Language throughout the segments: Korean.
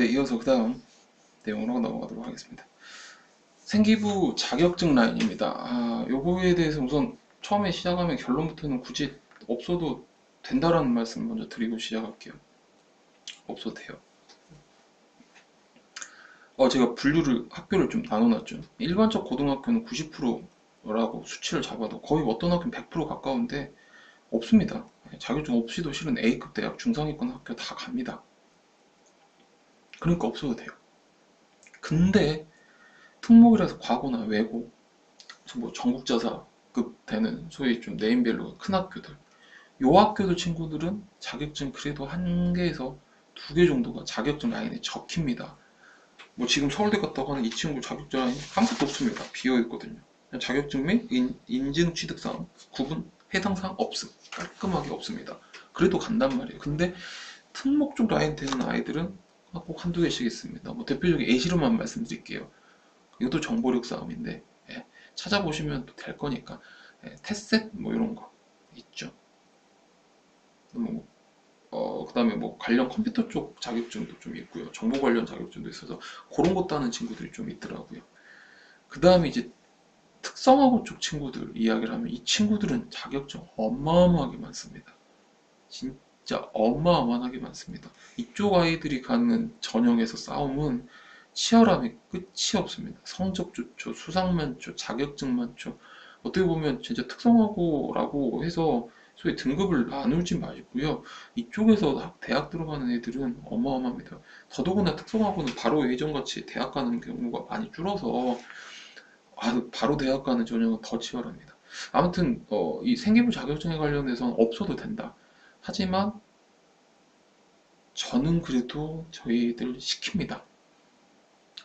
네, 이어서 그 다음 내용으로 넘어가도록 하겠습니다. 생기부 자격증 라인입니다. 요거에 대해서 우선 처음에 시작하면 결론부터는 굳이 없어도 된다라는 말씀 먼저 드리고 시작할게요. 없어도 돼요. 제가 분류를, 학교를 좀 나눠놨죠. 일반적 고등학교는 90%라고 수치를 잡아도 거의 어떤 학교는 100% 가까운데 없습니다. 자격증 없이도 실은 A급 대학, 중상위권 학교 다 갑니다. 그러니까 없어도 돼요. 근데 특목이라서 과거나 외고, 뭐 전국자사급 되는 소위 좀 네임밸류가 큰 학교들, 요 학교들 친구들은 자격증 그래도 한 개에서 두 개 정도가 자격증 라인에 적힙니다. 뭐 지금 서울대 갔다고 하는 이 친구 자격증 라인 아무것도 없습니다. 비어 있거든요. 자격증 및 인증 취득사항 구분 해당 사항 없음, 깔끔하게 없습니다. 그래도 간단 말이에요. 근데 특목 쪽 라인 되는 아이들은 꼭 한두 개씩 있습니다. 뭐 대표적인 예시로만 말씀드릴게요. 이것도 정보력 싸움인데, 찾아보시면 또 될 거니까. 테셋 뭐 이런 거 있죠. 뭐, 그다음에 뭐 관련 컴퓨터 쪽 자격증도 좀 있고요. 정보 관련 자격증도 있어서 그런 거 따는 친구들이 좀 있더라고요. 그 다음에 이제 특성화고 쪽 친구들 이야기를 하면, 이 친구들은 자격증 어마어마하게 많습니다. 진짜 어마어마하게 많습니다. 이쪽 아이들이 가는 전형에서 싸움은 치열함이 끝이 없습니다. 성적 좋죠, 수상 많죠, 자격증 많죠. 어떻게 보면 진짜 특성화고라고 해서 소위 등급을 나누지 마시고요. 이쪽에서 대학 들어가는 애들은 어마어마합니다. 더더구나 특성화고는 바로 예전같이 대학 가는 경우가 많이 줄어서 바로 대학 가는 전형은 더 치열합니다. 아무튼 이 생기부 자격증에 관련해서는 없어도 된다. 하지만 저는 그래도 저희들 시킵니다.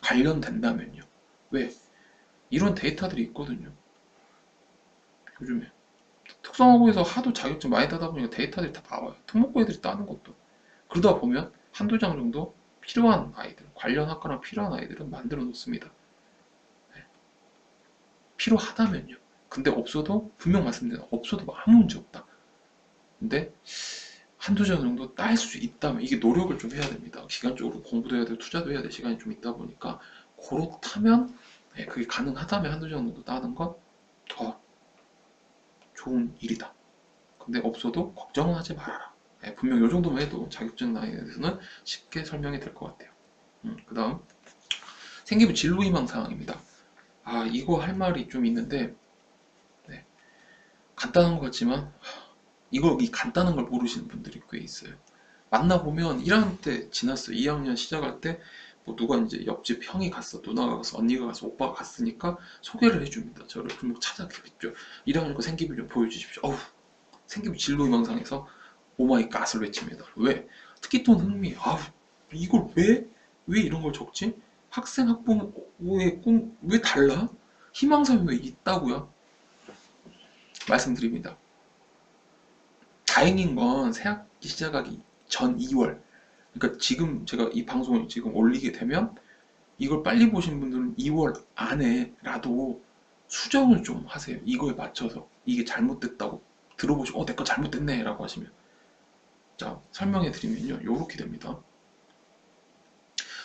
관련된다면요. 왜? 이런 데이터들이 있거든요. 요즘에 특성화고에서 하도 자격증 많이 따다 보니까 데이터들이 다 나와요. 특목고 애들이 따는 것도. 그러다 보면 한두 장 정도 필요한 아이들, 관련 학과랑 필요한 아이들은 만들어 놓습니다. 네. 필요하다면요. 근데 없어도 분명 말씀드린 없어도 아무 문제 없다. 근데 한두 장 정도 딸 수 있다면, 이게 노력을 좀 해야 됩니다. 기간적으로 공부도 해야 되고 투자도 해야 될 시간이 좀 있다 보니까, 그렇다면, 그게 가능하다면 한두 장 정도 따는 건 더 좋은 일이다. 근데 없어도 걱정은 하지 말아라. 분명 이 정도만 해도 자격증 라인에 대해서는 쉽게 설명이 될 것 같아요. 그 다음 생기부 진로희망 사항입니다. 이거 할 말이 좀 있는데, 네, 간단한 것 같지만 이 간단한 걸 모르시는 분들이 꽤 있어요. 만나보면 1학년 때 지났어요. 2학년 시작할 때 뭐 누가 이제 옆집 형이 갔어, 누나가 갔어, 언니가 갔어, 오빠가 갔으니까 소개를 해줍니다. 저를. 그럼 찾아뵙죠. 1학년 거 생기부 좀 보여주십시오. 생기부 진로희망상에서 오마이 갓을 외칩니다. 왜? 특기톤 흥미. 이걸 왜 이런 걸 적지? 학생 학부모의 꿈 왜 달라? 희망사항이 왜 있다고요? 말씀드립니다. 다행인 건 새학기 시작하기 전 2월, 그러니까 지금 제가 이 방송을 지금 올리게 되면 이걸 빨리 보신 분들은 2월 안에라도 수정을 좀 하세요. 이거에 맞춰서 이게 잘못됐다고 들어보시고 내 거 잘못됐네 라고 하시면, 자, 설명해 드리면요, 요렇게 됩니다.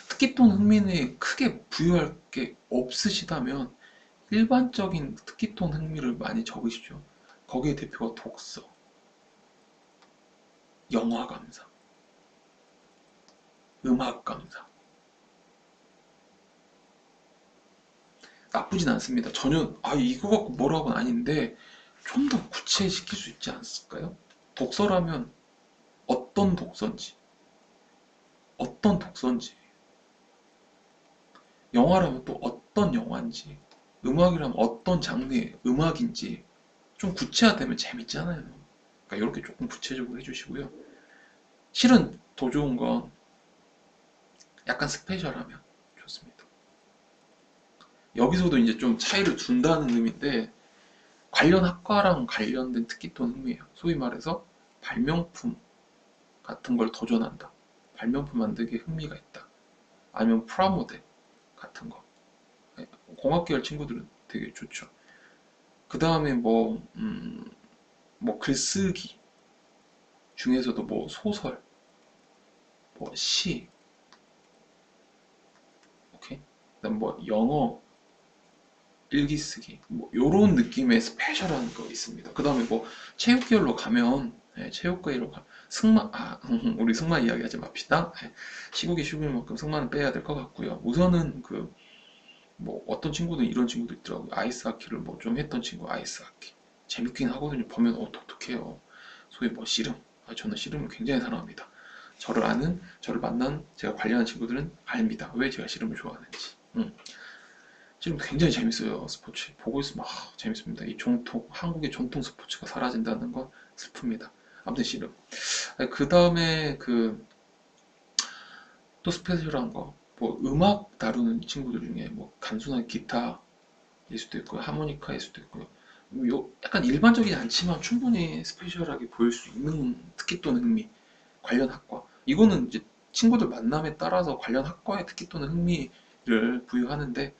특기통 흥미에 크게 부여할 게 없으시다면 일반적인 특기통 흥미를 많이 적으십시오. 거기에 대표가 독서, 영화 감상, 음악 감상. 나쁘진 않습니다. 전혀 이거 갖고 뭐라고는 아닌데 좀 더 구체시킬 수 있지 않을까요? 독서라면 어떤 독서인지, 어떤 독서인지, 영화라면 또 어떤 영화인지, 음악이라면 어떤 장르의 음악인지 좀 구체화되면 재밌잖아요. 그러니까 이렇게 조금 구체적으로 해주시고요. 실은 더 좋은 건 약간 스페셜하면 좋습니다. 여기서도 이제 좀 차이를 둔다는 의미인데, 관련 학과랑 관련된 특기통 흥미예요. 소위 말해서 발명품 같은 걸 도전한다. 발명품 만들기에 흥미가 있다. 아니면 프라모델 같은 거. 공학계열 친구들은 되게 좋죠. 그 다음에 뭐 글쓰기 중에서도 뭐 소설, 뭐 시, 그다음 뭐 영어 일기 쓰기 뭐 요런 느낌의 스페셜한 거 있습니다. 그 다음에 뭐 체육 계열로 가면 체육 계열로 승마 우리 승마 이야기하지 맙시다. 시국이 시국인 만큼 승마는 빼야 될 것 같고요. 우선은 그 뭐 어떤 친구들 이런 친구도 있더라고요. 아이스 하키를 뭐 좀 했던 친구 아이스 하키 재밌긴 하거든요. 보면 독특해요. 소위 뭐 씨름 저는 씨름을 굉장히 사랑합니다. 저를 만난 제가 관련한 친구들은 압니다. 왜 제가 씨름을 좋아하는지. 지금 굉장히 재밌어요. 스포츠 보고 있으면 재밌습니다. 이 한국의 전통 스포츠가 사라진다는 건 슬픕니다. 아무튼 씨름. 그 다음에 그 또 스페셜한 거, 뭐 음악 다루는 친구들 중에 뭐 단순한 기타일 수도 있고요, 하모니카일 수도 있고요. 약간 일반적이지 않지만 충분히 스페셜하게 보일 수 있는 특기 또는 흥미 관련 학과. 이거는 이제 친구들 만남에 따라서 관련 학과의 특기 또는 흥미를 부여하는데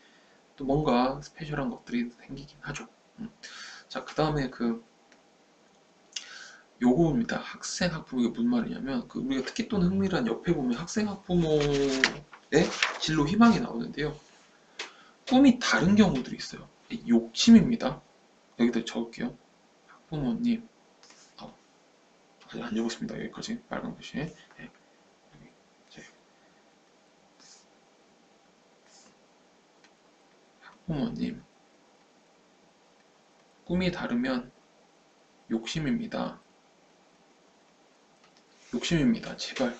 또 뭔가 스페셜한 것들이 생기긴 하죠. 자, 그 다음에 요거입니다. 학생 학부모. 이게 무슨 말이냐면 우리가 특기 또는 흥미란 옆에 보면 학생 학부모의 진로 희망이 나오는데요. 꿈이 다른 경우들이 있어요. 욕심입니다. 여기다 적을게요. 학부모님. 아직 안 적었습니다. 여기까지 빨간 글씨. 네, 학부모님. 꿈이 다르면 욕심입니다. 욕심입니다. 제발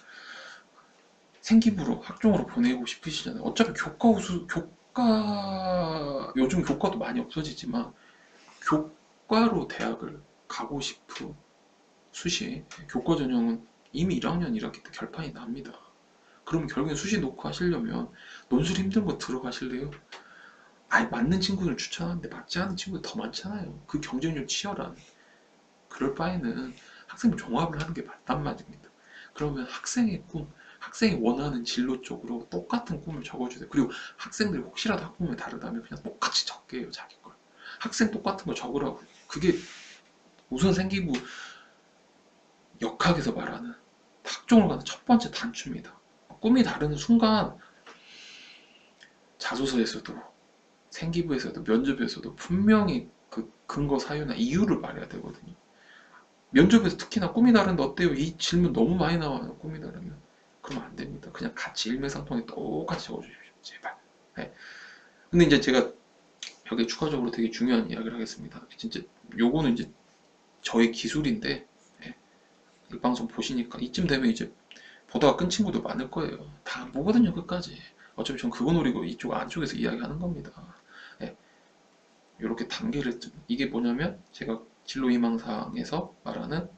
생기부로 학종으로 보내고 싶으시잖아요. 어차피 요즘 교과도 많이 없어지지만 교과로 대학을 가고 싶은 수시 교과 전형은 이미 1학년 1학기 때 결판이 납니다. 그러면 결국엔 수시 놓고 하시려면 논술 힘든 거 들어가실래요? 아예 맞는 친구들 추천하는데 맞지 않은 친구들 더 많잖아요. 그 경쟁률 치열한. 그럴 바에는 학생부 종합을 하는 게 맞단 말입니다. 그러면 학생의 꿈, 학생이 원하는 진로 쪽으로 똑같은 꿈을 적어주세요. 그리고 학생들이 혹시라도 학부모에 다르다면 그냥 똑같이 적게 해요, 자기 걸. 학생 똑같은 거 적으라고. 그게 우선 생기부 역학에서 말하는 학종을 가는 첫 번째 단추입니다. 꿈이 다르는 순간 자소서에서도 생기부에서도 면접에서도 분명히 그 근거 사유나 이유를 말해야 되거든요. 면접에서 특히나 꿈이 다른데 어때요? 이 질문 너무 많이 나와요. 꿈이 다르면. 그러면 안 됩니다. 그냥 같이 일맥상통에 똑같이 적어주십시오. 제발. 네. 근데 이제 제가 여기 추가적으로 되게 중요한 이야기를 하겠습니다. 진짜 요거는 이제 저의 기술인데 네. 이 방송 보시니까 이쯤 되면 이제 보다가 끈 친구도 많을 거예요. 다 안 보거든요, 끝까지. 어차피 전 그거 노리고 이쪽 안쪽에서 이야기하는 겁니다. 네. 이렇게 단계를 이게 뭐냐면 제가 진로희망사항에서 말하는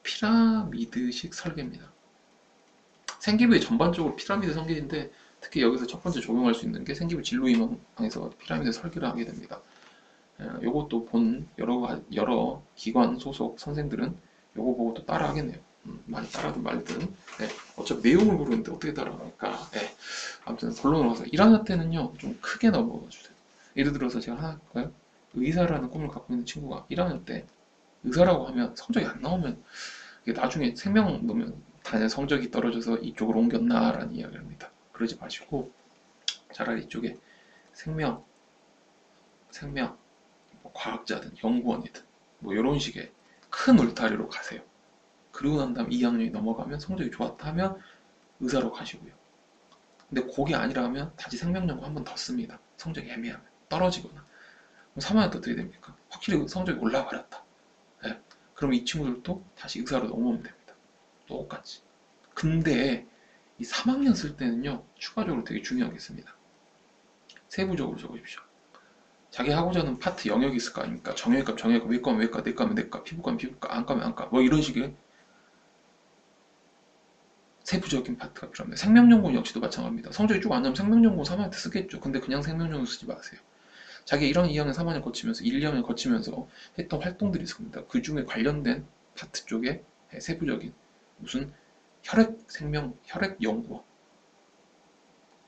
피라미드식 설계입니다. 생기부의 전반적으로 피라미드 설계인데 특히 여기서 첫 번째 적용할 수 있는 게 생기부 진로희망에서 피라미드 설계를 하게 됩니다. 요것도 본 여러 기관 소속 선생들은 요거 보고 또 따라 하겠네요. 많이 따라든 말든. 네, 어차피 내용을 모르는데 어떻게 따라합니까? 네, 아무튼 본론으로 가서 1학년 때는요 좀 크게 넘어가 주세요. 예를 들어서 제가 하나 할까요? 의사라는 꿈을 갖고 있는 친구가 1학년 때 의사라고 하면 성적이 안 나오면 이게 나중에 생명 넣으면 단연 성적이 떨어져서 이쪽으로 옮겼나라는 이야기를 합니다. 그러지 마시고 차라리 이쪽에 생명, 뭐 과학자든 연구원이든 뭐 이런 식의 큰 울타리로 가세요. 그러고 난 다음 2학년이 넘어가면 성적이 좋았다 하면 의사로 가시고요. 근데 그게 아니라면 다시 생명연구 한 번 더 씁니다. 성적이 애매하면 떨어지거나. 그럼 3학년 때 어떻게 됩니까? 확실히 성적이 올라버렸다. 네. 그럼 이 친구들도 다시 의사로 넘어오면 됩니다. 똑같이. 근데 이 3학년 쓸 때는요 추가적으로 되게 중요한 게 있습니다. 세부적으로 적어주십시오. 자기 하고자 하는 파트 영역이 있을 거 아닙니까? 정형외과, 외과면 외과, 내과면 내과, 피부과면 피부과, 안과면 안과, 뭐 이런 식의 세부적인 파트가 필요합니다. 생명연구원 역시도 마찬가지입니다. 성적이 쭉 안 나오면 생명연구원 3학년 때 쓰겠죠. 근데 그냥 생명연구원 쓰지 마세요. 자기 1학년, 2학년, 3학년 거치면서 1, 2학년 거치면서 했던 활동들이 있습니다. 그 중에 관련된 파트 쪽에 세부적인 무슨 혈액연구원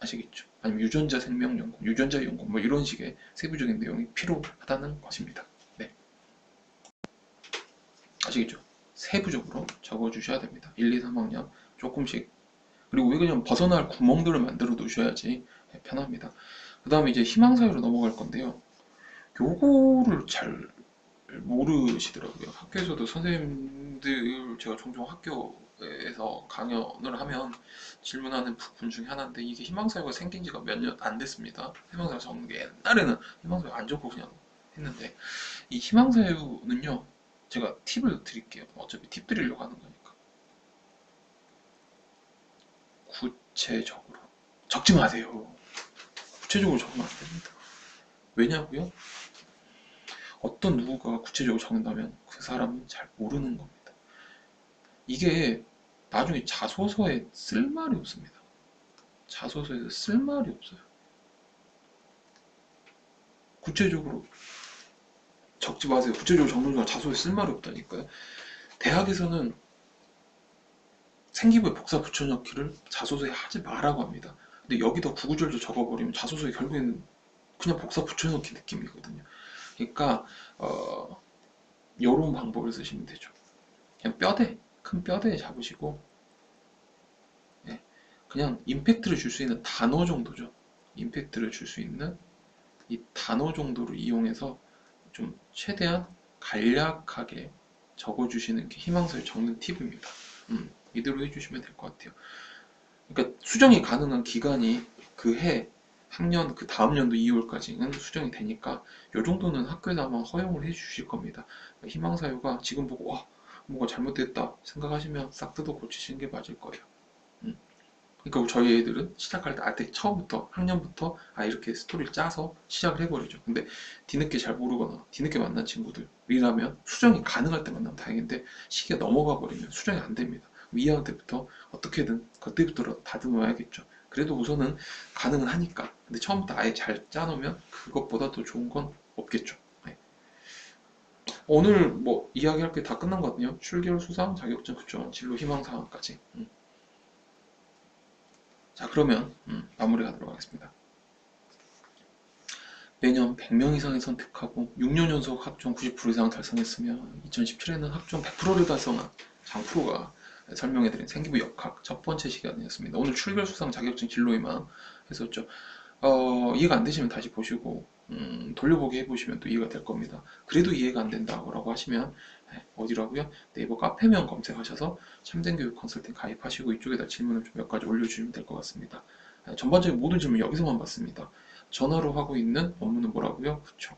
아시겠죠? 아니면 유전자 생명연구, 유전자 연구 뭐 이런 식의 세부적인 내용이 필요하다는 것입니다. 네, 아시겠죠? 세부적으로 적어주셔야 됩니다. 1, 2, 3학년 조금씩 그리고 왜 그냥 벗어날 구멍들을 만들어 두셔야지 편합니다. 그 다음에 이제 희망사유로 넘어갈 건데요. 요거를 잘 모르시더라고요. 학교에서도 선생님들, 제가 종종 학교에서 강연을 하면 질문하는 부분 중에 하나인데, 이게 희망사유가 생긴 지가 몇 년 안 됐습니다. 희망사유 적는 게, 옛날에는 희망사유 안 적고 그냥 했는데, 이 희망사유는요, 제가 팁을 드릴게요. 어차피 팁 드리려고 하는 거니까. 구체적으로 적지 마세요. 구체적으로 적으면 안 됩니다. 왜냐고요? 어떤 누구가 구체적으로 적는다면 그 사람은 잘 모르는 겁니다. 이게 나중에 자소서에 쓸 말이 없습니다. 자소서에서 쓸 말이 없어요. 구체적으로 적지 마세요. 구체적으로 적는 건 자소서에 쓸 말이 없다니까요. 대학에서는 생기부에 복사 붙여넣기를 자소서에 하지 말라고 합니다. 근데 여기다 구구절절 적어버리면 자소서에 결국에는 그냥 복사 붙여넣기 느낌이거든요. 그러니까 이런 방법을 쓰시면 되죠. 그냥 큰 뼈대 잡으시고, 예, 그냥 임팩트를 줄 수 있는 단어 정도죠. 임팩트를 줄 수 있는 이 단어 정도를 이용해서 좀 최대한 간략하게 적어주시는 게 희망사에 적는 팁입니다. 이대로 해주시면 될 것 같아요. 그러니까 수정이 가능한 기간이 그 해, 학년, 그 다음 연도 2월까지는 수정이 되니까 요 정도는 학교에서 아마 허용을 해주실 겁니다. 희망사유가 지금 보고 와, 뭐가 잘못됐다 생각하시면 싹 뜯어 고치시는 게 맞을 거예요. 음. 그러니까 저희 애들은 시작할 때 처음부터 학년부터 이렇게 스토리를 짜서 시작을 해버리죠. 근데 뒤늦게 잘 모르거나 뒤늦게 만난 친구들이라면 수정이 가능할 때 만나면 다행인데, 시기가 넘어가 버리면 수정이 안 됩니다. 2학년 때부터 어떻게든 그때부터 다듬어야겠죠. 그래도 우선은 가능은 하니까. 근데 처음부터 아예 잘 짜놓으면 그것보다 더 좋은 건 없겠죠. 네. 오늘 뭐 이야기할 게 다 끝난 것 같네요. 출결 수상, 자격증 급조, 진로 희망 사항까지. 자, 그러면 마무리 하도록 하겠습니다. 매년 100명 이상을 선택하고 6년 연속 학종 90% 이상 달성했으며 2017에는 학종 100%를 달성한 장프로가 설명해드린 생기부 역학 첫 번째 시간이었습니다. 오늘 출결 수상 자격증 진로에만 했었죠. 이해가 안 되시면 다시 보시고 돌려보기 해보시면 또 이해가 될 겁니다. 그래도 이해가 안 된다고 하시면 어디라고요? 네이버 카페명 검색하셔서 참된교육 컨설팅 가입하시고 이쪽에다 질문을 좀 몇 가지 올려주시면 될 것 같습니다. 전반적인 모든 질문 여기서만 받습니다. 전화로 하고 있는 업무는 뭐라고요? 그쵸.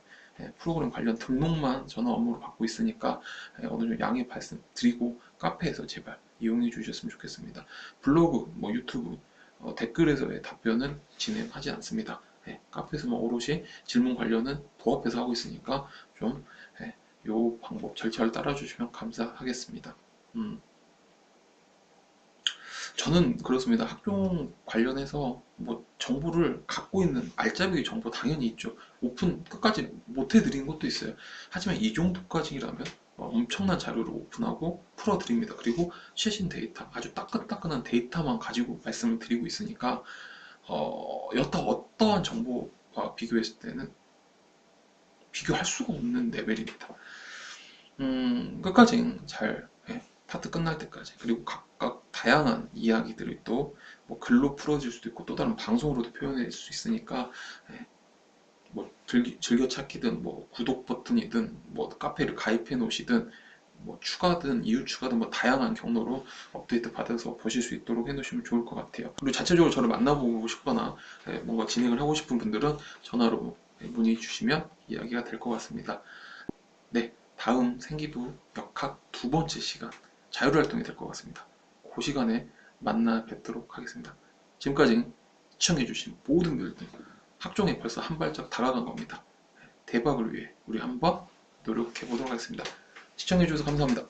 프로그램 관련 등록만 전화 업무로 받고 있으니까 어느 정도 양해 말씀드리고 카페에서 제발 이용해 주셨으면 좋겠습니다. 블로그, 뭐 유튜브 댓글에서의 답변은 진행하지 않습니다. 카페에서만 오롯이 질문 관련은 도합해서 하고 있으니까 좀 요 방법 절차를 따라주시면 감사하겠습니다. 저는 그렇습니다. 학종 관련해서 뭐 정보를 갖고 있는 알짜배기 정보 당연히 있죠. 오픈 끝까지 못 해드린 것도 있어요. 하지만 이 정도까지라면 엄청난 자료를 오픈하고 풀어드립니다. 그리고 최신 데이터, 아주 따끈따끈한 데이터만 가지고 말씀을 드리고 있으니까 여타 어떠한 정보와 비교했을 때는 비교할 수가 없는 레벨입니다. 끝까지 잘, 파트 끝날 때까지, 그리고 각각 다양한 이야기들이 또 뭐 글로 풀어질 수도 있고 또 다른 방송으로도 표현할 수 있으니까 뭐 즐겨찾기든 뭐 구독 버튼이든 뭐 카페를 가입해 놓으시든 뭐 추가든 이후 추가든 뭐 다양한 경로로 업데이트 받아서 보실 수 있도록 해 놓으시면 좋을 것 같아요. 그리고 자체적으로 저를 만나보고 싶거나 뭔가 진행을 하고 싶은 분들은 전화로 문의 주시면 이야기가 될 것 같습니다. 네, 다음 생기부 역학 두 번째 시간 자율활동이 될 것 같습니다. 그 시간에 만나 뵙도록 하겠습니다. 지금까지 시청해주신 모든 분들 학종에 벌써 한 발짝 다가간 겁니다. 대박을 위해 우리 한번 노력해 보도록 하겠습니다. 시청해주셔서 감사합니다.